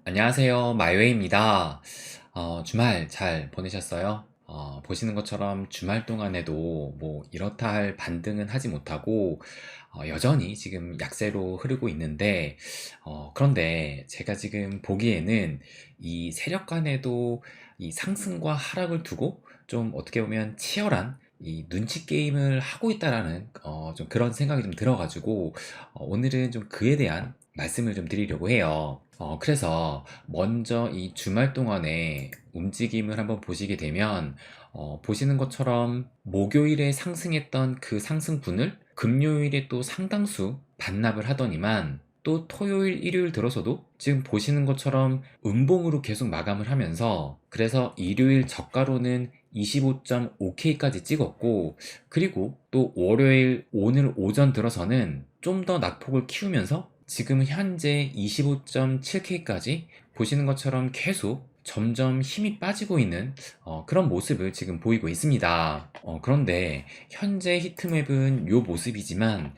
안녕하세요. 마이웨이입니다. 주말 잘 보내셨어요? 보시는 것처럼 주말 동안에도 뭐 이렇다 할 반등은 하지 못하고 여전히 지금 약세로 흐르고 있는데 그런데 제가 지금 보기에는 이 세력 간에도 이 상승과 하락을 두고 좀 어떻게 보면 치열한 이 눈치 게임을 하고 있다라는 좀 그런 생각이 좀 들어가지고 오늘은 좀 그에 대한 말씀을 좀 드리려고 해요. 그래서 먼저 이 주말 동안에 움직임을 한번 보시게 되면 보시는 것처럼 목요일에 상승했던 그 상승분을 금요일에 또 상당수 반납을 하더니만 또 토요일, 일요일 들어서도 지금 보시는 것처럼 음봉으로 계속 마감을 하면서 그래서 일요일 저가로는 25.5K까지 찍었고 그리고 또 월요일 오늘 오전 들어서는 좀 더 낙폭을 키우면서 지금 현재 25.7K까지 보시는 것처럼 계속 점점 힘이 빠지고 있는 그런 모습을 지금 보이고 있습니다. 그런데 현재 히트맵은 요 모습이지만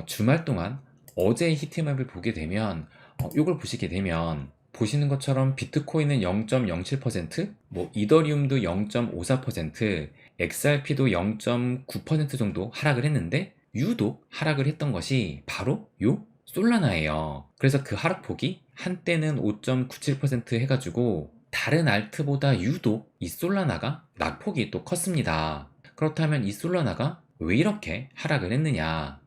주말 동안 어제 히트맵을 보게 되면 요걸 보시게 되면 보시는 것처럼 비트코인은 0.07%, 뭐 이더리움도 0.54%, XRP도 0.9% 정도 하락을 했는데 유독 하락을 했던 것이 바로 요 솔라나예요. 그래서 그 하락폭이 한때는 5.97% 해가지고 다른 알트보다 유독 이 솔라나가 낙폭이 또 컸습니다. 그렇다면 이 솔라나가 왜 이렇게 하락을 했느냐?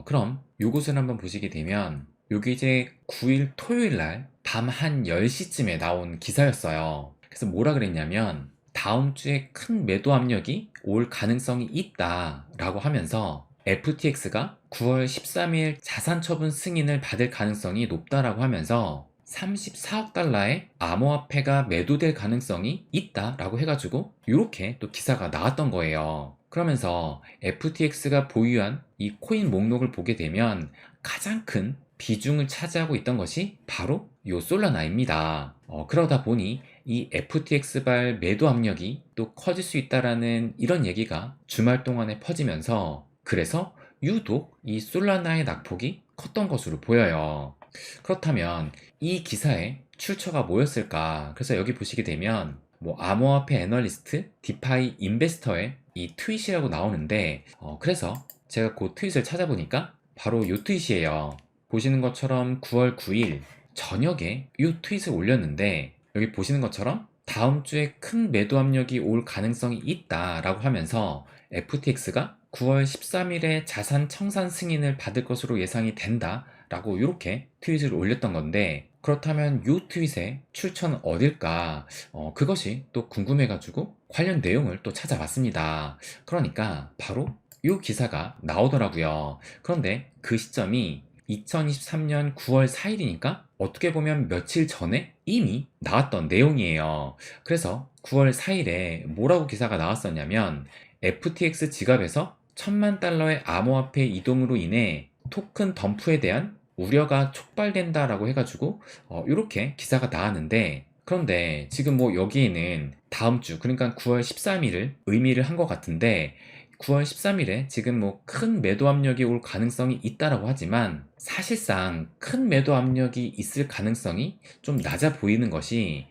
그럼 요것을 한번 보시게 되면 여기 이제 9일 토요일 날 밤 한 10시쯤에 나온 기사였어요. 그래서 뭐라 그랬냐면 다음 주에 큰 매도 압력이 올 가능성이 있다라고 하면서 FTX가 9월 13일 자산 처분 승인을 받을 가능성이 높다라고 하면서 34억 달러의 암호화폐가 매도될 가능성이 있다라고 해가지고 이렇게 또 기사가 나왔던 거예요. 그러면서 FTX가 보유한 이 코인 목록을 보게 되면 가장 큰 비중을 차지하고 있던 것이 바로 요 솔라나입니다. 그러다 보니 이 FTX발 매도 압력이 또 커질 수 있다라는 이런 얘기가 주말 동안에 퍼지면서 그래서 유독 이 솔라나의 낙폭이 컸던 것으로 보여요. 그렇다면 이 기사의 출처가 뭐였을까? 그래서 여기 보시게 되면 뭐 암호화폐 애널리스트, 디파이 인베스터의 이 트윗이라고 나오는데 그래서 제가 그 트윗을 찾아보니까 바로 요 트윗이에요. 보시는 것처럼 9월 9일 저녁에 이 트윗을 올렸는데 여기 보시는 것처럼 다음 주에 큰 매도 압력이 올 가능성이 있다라고 하면서 FTX가 9월 13일에 자산 청산 승인을 받을 것으로 예상이 된다라고 이렇게 트윗을 올렸던 건데 그렇다면 이 트윗의 출처는 어딜까? 그것이 또 궁금해가지고 관련 내용을 또 찾아봤습니다. 그러니까 바로 이 기사가 나오더라고요. 그런데 그 시점이 2023년 9월 4일이니까 어떻게 보면 며칠 전에 이미 나왔던 내용이에요. 그래서 9월 4일에 뭐라고 기사가 나왔었냐면 FTX 지갑에서 1000만 달러의 암호화폐 이동으로 인해 토큰 덤프에 대한 우려가 촉발된다라고 해가지고 이렇게 기사가 나왔는데 그런데 지금 뭐 여기에는 다음 주 그러니까 9월 13일을 의미를 한 것 같은데 9월 13일에 지금 뭐 큰 매도 압력이 올 가능성이 있다라고 하지만 사실상 큰 매도 압력이 있을 가능성이 좀 낮아 보이는 것이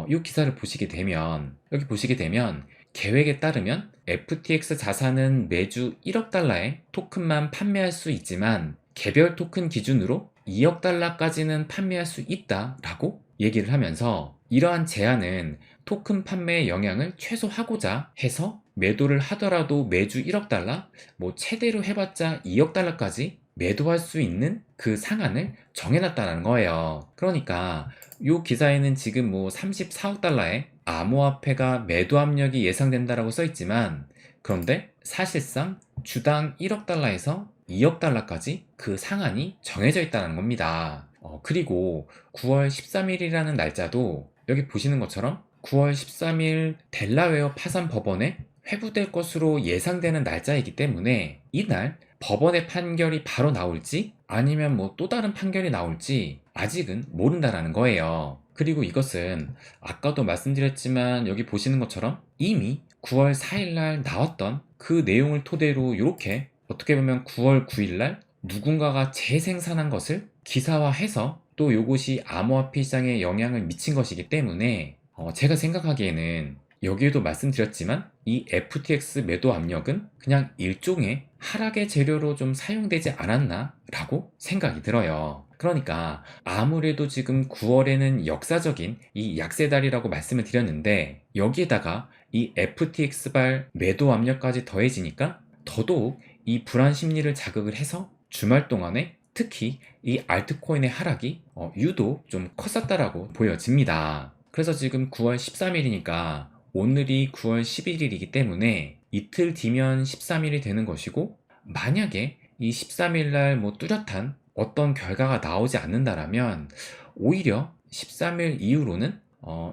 이 기사를 보시게 되면 여기 보시게 되면 계획에 따르면 FTX 자산은 매주 1억 달러의 토큰만 판매할 수 있지만 개별 토큰 기준으로 2억 달러까지는 판매할 수 있다라고 얘기를 하면서 이러한 제한은 토큰 판매의 영향을 최소화하고자 해서 매도를 하더라도 매주 1억 달러, 뭐 최대로 해봤자 2억 달러까지 매도할 수 있는 그 상한을 정해놨다는 거예요. 그러니까 이 기사에는 지금 뭐 34억 달러의 암호화폐가 매도 압력이 예상된다라고 써있지만 그런데 사실상 주당 1억 달러에서 2억 달러까지 그 상한이 정해져 있다는 겁니다. 그리고 9월 13일이라는 날짜도 여기 보시는 것처럼 9월 13일 델라웨어 파산 법원에 회부될 것으로 예상되는 날짜이기 때문에 이날 법원의 판결이 바로 나올지 아니면 뭐 또 다른 판결이 나올지 아직은 모른다라는 거예요. 그리고 이것은 아까도 말씀드렸지만 여기 보시는 것처럼 이미 9월 4일 날 나왔던 그 내용을 토대로 이렇게 어떻게 보면 9월 9일 날 누군가가 재생산한 것을 기사화해서 또 요것이 암호화폐 시장에 영향을 미친 것이기 때문에 제가 생각하기에는 여기에도 말씀드렸지만 이 FTX 매도 압력은 그냥 일종의 하락의 재료로 좀 사용되지 않았나 라고 생각이 들어요. 그러니까 아무래도 지금 9월에는 역사적인 이 약세달이라고 말씀을 드렸는데 여기에다가 이 FTX발 매도 압력까지 더해지니까 더더욱 이 불안 심리를 자극을 해서 주말 동안에 특히 이 알트코인의 하락이 유독 좀 컸었다라고 보여집니다. 그래서 지금 9월 13일이니까 오늘이 9월 11일이기 때문에 이틀 뒤면 13일이 되는 것이고, 만약에 이 13일 날 뭐 뚜렷한 어떤 결과가 나오지 않는다라면 오히려 13일 이후로는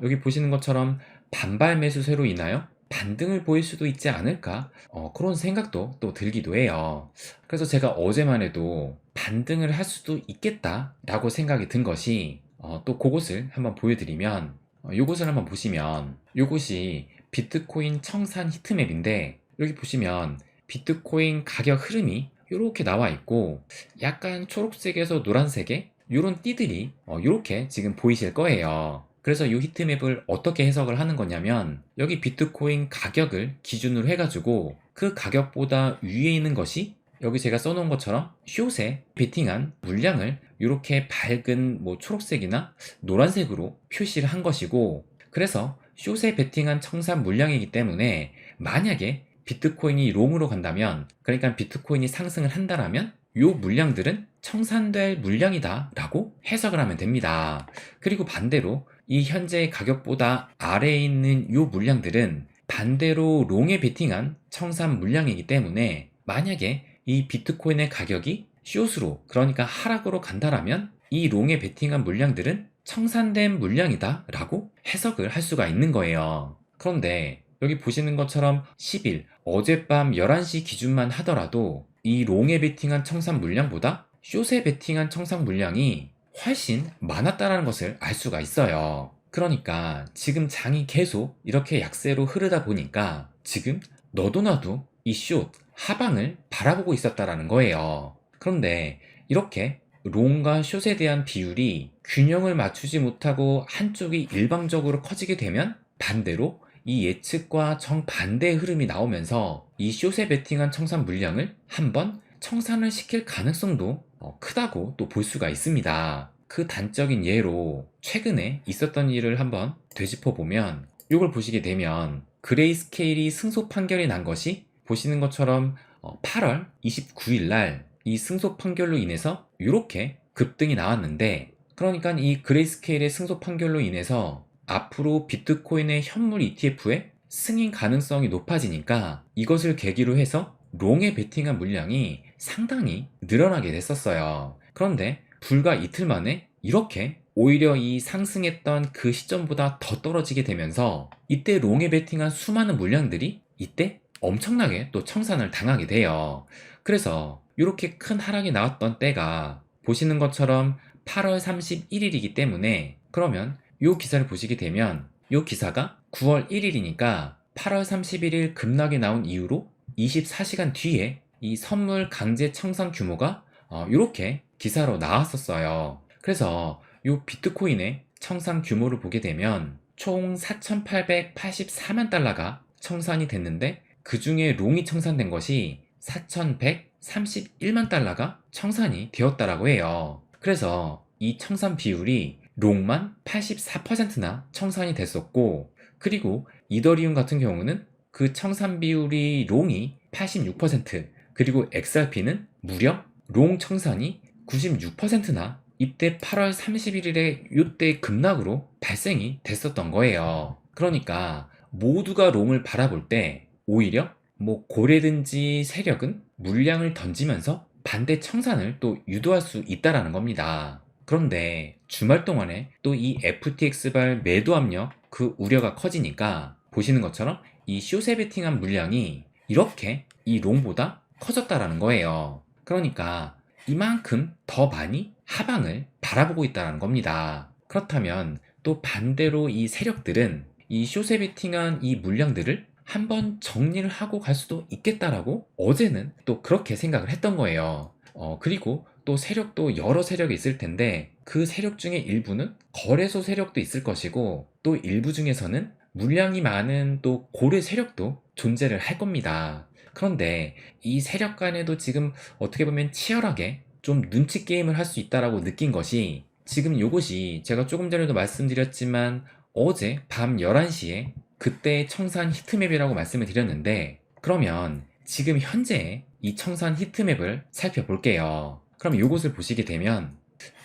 여기 보시는 것처럼 반발 매수세로 인하여 반등을 보일 수도 있지 않을까, 그런 생각도 또 들기도 해요. 그래서 제가 어제만 해도 반등을 할 수도 있겠다라고 생각이 든 것이 또 그것을 한번 보여드리면, 요것을 한번 보시면 요것이 비트코인 청산 히트맵인데, 여기 보시면 비트코인 가격 흐름이 이렇게 나와 있고 약간 초록색에서 노란색의 이런 띠들이 이렇게 지금 보이실 거예요. 그래서 이 히트맵을 어떻게 해석을 하는 거냐면, 여기 비트코인 가격을 기준으로 해가지고 그 가격보다 위에 있는 것이 여기 제가 써놓은 것처럼 숏에 베팅한 물량을 이렇게 밝은 뭐 초록색이나 노란색으로 표시를 한 것이고, 그래서 숏에 베팅한 청산 물량이기 때문에 만약에 비트코인이 롱으로 간다면, 그러니까 비트코인이 상승을 한다라면 이 물량들은 청산될 물량이다 라고 해석을 하면 됩니다. 그리고 반대로 이 현재 가격보다 아래에 있는 이 물량들은 반대로 롱에 베팅한 청산 물량이기 때문에, 만약에 이 비트코인의 가격이 숏으로, 그러니까 하락으로 간다라면 이 롱에 베팅한 물량들은 청산된 물량이다 라고 해석을 할 수가 있는 거예요. 그런데 여기 보시는 것처럼 10일 어젯밤 11시 기준만 하더라도 이 롱에 베팅한 청산 물량보다 숏에 베팅한 청산 물량이 훨씬 많았다는 것을 알 수가 있어요. 그러니까 지금 장이 계속 이렇게 약세로 흐르다 보니까 지금 너도 나도 이 숏 하방을 바라보고 있었다라는 거예요. 그런데 이렇게 롱과 숏에 대한 비율이 균형을 맞추지 못하고 한쪽이 일방적으로 커지게 되면 반대로 이 예측과 정반대의 흐름이 나오면서 이 숏에 베팅한 청산 물량을 한번 청산을 시킬 가능성도 크다고 또 볼 수가 있습니다. 그 단적인 예로 최근에 있었던 일을 한번 되짚어 보면, 이걸 보시게 되면 그레이스케일이 승소 판결이 난 것이 보시는 것처럼 8월 29일 날 이 승소 판결로 인해서 이렇게 급등이 나왔는데, 그러니까 이 그레이스케일의 승소 판결로 인해서 앞으로 비트코인의 현물 ETF의 승인 가능성이 높아지니까 이것을 계기로 해서 롱에 베팅한 물량이 상당히 늘어나게 됐었어요. 그런데 불과 이틀 만에 이렇게 오히려 이 상승했던 그 시점보다 더 떨어지게 되면서 이때 롱에 베팅한 수많은 물량들이 이때 엄청나게 또 청산을 당하게 돼요. 그래서 이렇게 큰 하락이 나왔던 때가 보시는 것처럼 8월 31일이기 때문에, 그러면 이 기사를 보시게 되면 이 기사가 9월 1일이니까 8월 31일 급락이 나온 이후로 24시간 뒤에 이 선물 강제 청산 규모가 이렇게 기사로 나왔었어요. 그래서 이 비트코인의 청산 규모를 보게 되면 총 4,884만 달러가 청산이 됐는데, 그 중에 롱이 청산된 것이 4,131만 달러가 청산이 되었다라고 해요. 그래서 이 청산 비율이 롱만 84%나 청산이 됐었고, 그리고 이더리움 같은 경우는 그 청산 비율이 롱이 86%, 그리고 XRP는 무려 롱 청산이 96%나 이때 8월 31일에 이때 급락으로 발생이 됐었던 거예요. 그러니까 모두가 롱을 바라볼 때 오히려 뭐 고래든지 세력은 물량을 던지면서 반대 청산을 또 유도할 수 있다라는 겁니다. 그런데 주말 동안에 또 이 FTX발 매도 압력 그 우려가 커지니까 보시는 것처럼 이 숏에 베팅한 물량이 이렇게 이 롱보다 커졌다라는 거예요. 그러니까 이만큼 더 많이 하방을 바라보고 있다는 겁니다. 그렇다면 또 반대로 이 세력들은 이 숏에 베팅한 이 물량들을 한번 정리를 하고 갈 수도 있겠다라고 어제는 또 그렇게 생각을 했던 거예요. 그리고 또 세력도 여러 세력이 있을 텐데 그 세력 중에 일부는 거래소 세력도 있을 것이고 또 일부 중에서는 물량이 많은 또 고래 세력도 존재를 할 겁니다. 그런데 이 세력 간에도 지금 어떻게 보면 치열하게 좀 눈치 게임을 할 수 있다라고 느낀 것이 지금 요것이 제가 조금 전에도 말씀드렸지만 어제 밤 11시에 그때의 청산 히트맵이라고 말씀을 드렸는데 그러면 지금 현재 이 청산 히트맵을 살펴볼게요. 그럼 요것을 보시게 되면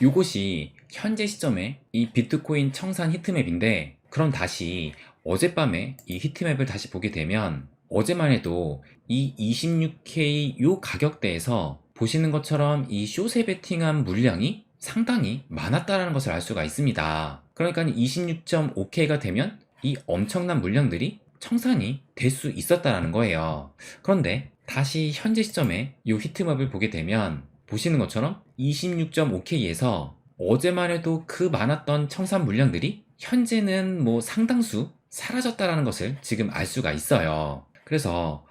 요것이 현재 시점에 이 비트코인 청산 히트맵인데 그럼 다시 어젯밤에 이 히트맵을 다시 보게 되면 어제만 해도 이 26K 요 가격대에서 보시는 것처럼 이 숏에 베팅한 물량이 상당히 많았다라는 것을 알 수가 있습니다. 그러니까 26.5K가 되면 이 엄청난 물량들이 청산이 될 수 있었다라는 거예요. 그런데 다시 현재 시점에 이 히트맵을 보게 되면 보시는 것처럼 26.5K에서 어제만 해도 그 많았던 청산 물량들이 현재는 뭐 상당수 사라졌다라는 것을 지금 알 수가 있어요. 그래서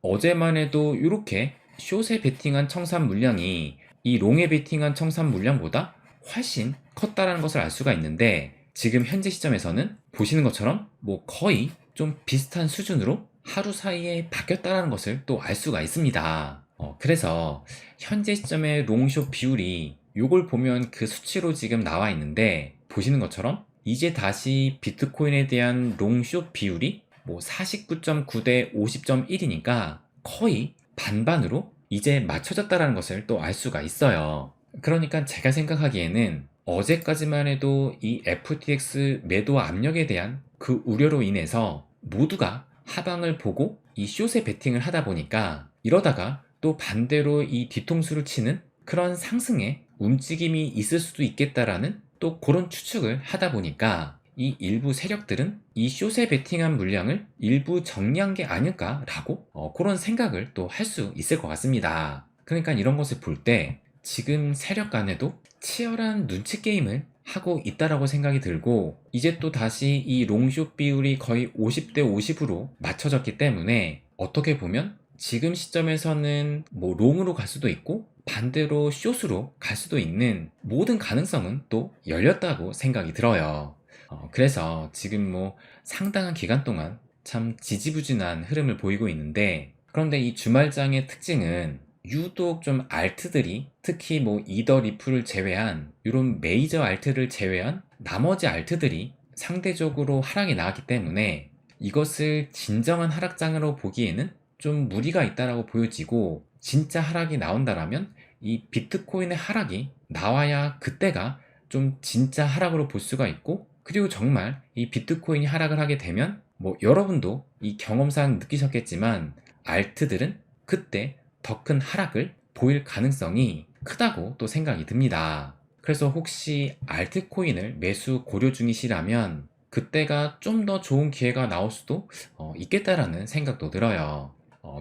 어제만 해도 이렇게 숏에 베팅한 청산 물량이 이 롱에 베팅한 청산 물량보다 훨씬 컸다라는 것을 알 수가 있는데 지금 현재 시점에서는 보시는 것처럼 뭐 거의 좀 비슷한 수준으로 하루 사이에 바뀌었다는 것을 또 알 수가 있습니다. 그래서 현재 시점의 롱숏 비율이 요걸 보면 그 수치로 지금 나와 있는데 보시는 것처럼 이제 다시 비트코인에 대한 롱숏 비율이 뭐 49.9 대 50.1이니까 거의 반반으로 이제 맞춰졌다는 것을 또 알 수가 있어요. 그러니까 제가 생각하기에는 어제까지만 해도 이 FTX 매도 압력에 대한 그 우려로 인해서 모두가 하방을 보고 이 숏에 베팅을 하다 보니까 이러다가 또 반대로 이 뒤통수를 치는 그런 상승의 움직임이 있을 수도 있겠다라는 또 그런 추측을 하다 보니까 이 일부 세력들은 이 숏에 베팅한 물량을 일부 정리한 게 아닐까라고 그런 생각을 또 할 수 있을 것 같습니다. 그러니까 이런 것을 볼 때 지금 세력 간에도 치열한 눈치 게임을 하고 있다라고 생각이 들고 이제 또 다시 이 롱숏 비율이 거의 50대 50으로 맞춰졌기 때문에 어떻게 보면 지금 시점에서는 뭐 롱으로 갈 수도 있고 반대로 숏으로 갈 수도 있는 모든 가능성은 또 열렸다고 생각이 들어요. 그래서 지금 뭐 상당한 기간 동안 참 지지부진한 흐름을 보이고 있는데 그런데 이 주말장의 특징은 유독 좀 알트들이 특히 뭐 이더 리플을 제외한 이런 메이저 알트를 제외한 나머지 알트들이 상대적으로 하락이 나왔기 때문에 이것을 진정한 하락장으로 보기에는 좀 무리가 있다라고 보여지고 진짜 하락이 나온다라면 이 비트코인의 하락이 나와야 그때가 좀 진짜 하락으로 볼 수가 있고 그리고 정말 이 비트코인이 하락을 하게 되면 뭐 여러분도 이 경험상 느끼셨겠지만 알트들은 그때 더 큰 하락을 보일 가능성이 크다고 또 생각이 듭니다. 그래서 혹시 알트코인을 매수 고려 중이시라면 그때가 좀 더 좋은 기회가 나올 수도 있겠다라는 생각도 들어요.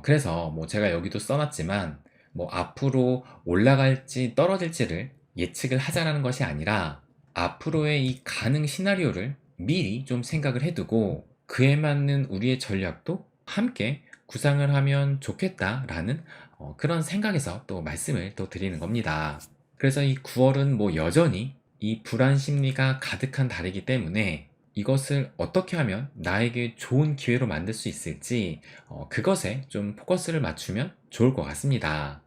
그래서 뭐 제가 여기도 써놨지만 뭐 앞으로 올라갈지 떨어질지를 예측을 하자라는 것이 아니라 앞으로의 이 가능 시나리오를 미리 좀 생각을 해두고 그에 맞는 우리의 전략도 함께 구상을 하면 좋겠다라는 그런 생각에서 또 말씀을 또 드리는 겁니다. 그래서 이 9월은 뭐 여전히 이 불안 심리가 가득한 달이기 때문에 이것을 어떻게 하면 나에게 좋은 기회로 만들 수 있을지 그것에 좀 포커스를 맞추면 좋을 것 같습니다.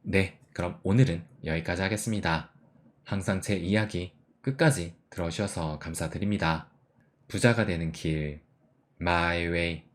네, 그럼 오늘은 여기까지 하겠습니다. 항상 제 이야기 끝까지 들어주셔서 감사드립니다. 부자가 되는 길, My Way.